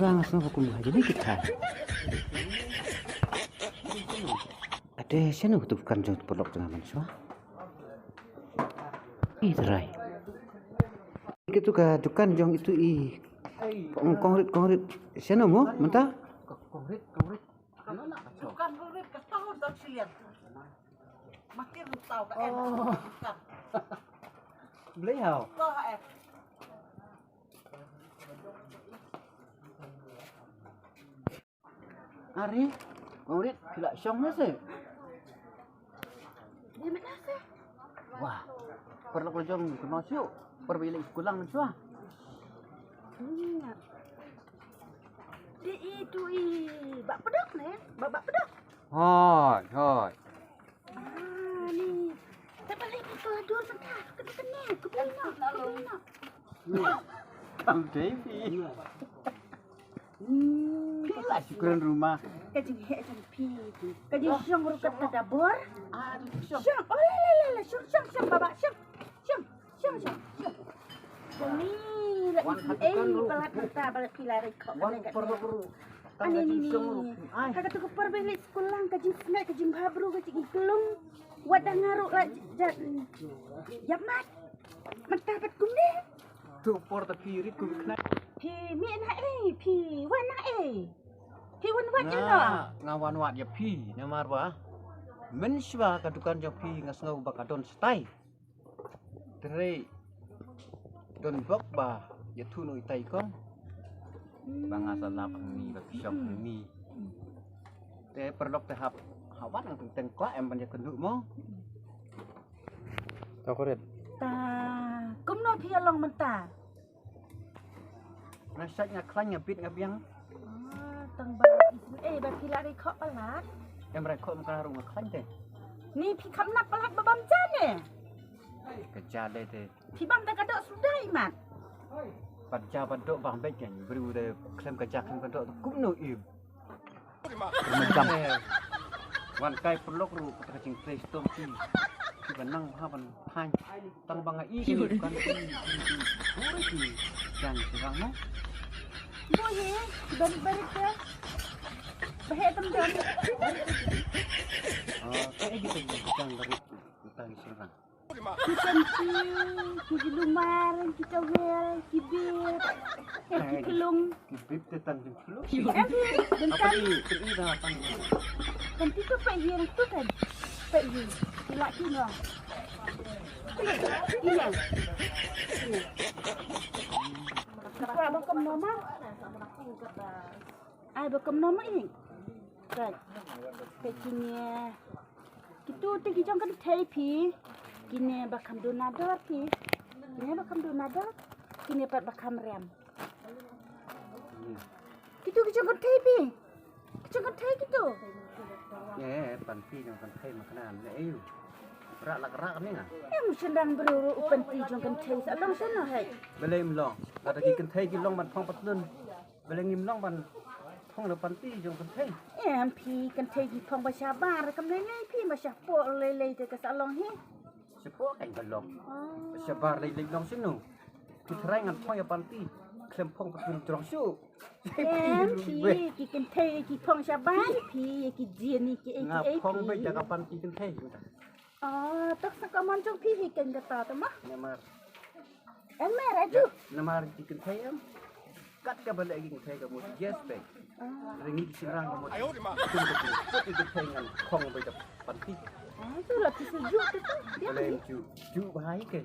Bangas na hukum aja nih kita. Ada siapa yang bukan jauh pelok dengan manusia? Rai. Itu ke dukan jong itu konkret siapa mau mentah? Konkret. Bukan konkret ketahu dah silian. Makin tahu ke enak. Beliau. Ari, konkret tidak syong sih. Dia mana sih? Wah, perlu jong kena siu, perlu sekolah manusia. Dia itu bak pedok nih, bak pedok. Hoi. Ni. Tapi lagi tu ada mentah, kena kebina. Bang Devi. Pila syukuran rumah. Kajing pi. Kajing syong rukat tadabur. Syong. Oh la. Syong baba. Syong. Ni balat mentah balat pilari kok. Perlu. Ani. Kata tu perbelit sekolah kajing snack kajing babru kajing iklung. Wadah ngaruk lah jamat. Mentah pat kumde. Tu por tapi rit ku kena. Pi mi na pi wan na Pi wan ya. Ngawan wat ya pi namar ba. Menswa kadukan ya pi ngasngau bakadon stai. Tere don bok ba ya tunu itai kon. Bangasa lap ni ba pisok ni. Te perlok te hap hawan ang tengkla em ban ya kenduk mo. Takoret. Ta kumno pi along mentah. Rasanya klanya bit ngabiang. Tang ba ba pilari kok balat. Em rekod muka harung ngaklan teh. Ni pi kamnap balat babam jane. Kejale teh. Pi bam tak ada sudah imat. Padja padok bang baik kan. Beri udah klem kejak klem padok tu kumno im. Macam. Wan kai perlok ru kata cing play storm ti. Ki benang haban pan. Tang bang ai ki kan ti. Oi ki. Jan sirang mo. Boleh, balik ke. Bahaya teman. Kayak gitu bukan dari utang sirang. Kita kita lumar, kita wel, kibit, kelung. Kibit tetang jemplu. Bentar. Ini dah pan. Nanti tu pak yang tu kan. Pak yang. Silak kino. Iya. Apa bakam nama? Bakam nama ini. Kan. Pekinya. Itu tinggi jangka di tepi. Kini bakam donador pi. Kini bakam donador. Kini pat bakam rem. Itu jangka tepi. Jangka tepi gitu. Ya, panti yang pantai makanan. Ayo. Rak ni ngah. Sedang beruru panti jangka tepi. Abang sana hai. Belai mlong. Ada ki kentai ki long ban phong patun. Belai ngim long ban phong le panti jong kentai. Pi kentai ki phong ba sabar kam lele pi ma syapo lele te ka salong hi. Sepo kan balong. Sabar lele long sinu. Ki trai ngan phong ya panti. Klem phong patun trong su. Pi ki kentai ki phong sabar pi ki jien ni ki ngap phong ba jaga panti kentai. Tak sakaman jong pi hi kan kata ta mah. Namar. Emer aju. Namar di kentai am. Kat ka balik lagi kentai kamu yes baik. Ringi di sirang kamu. Ayo di mana? Itu kentai ngan phong ba jaga panti. Itu lah sejuk tu. Boleh ju bahaya ke?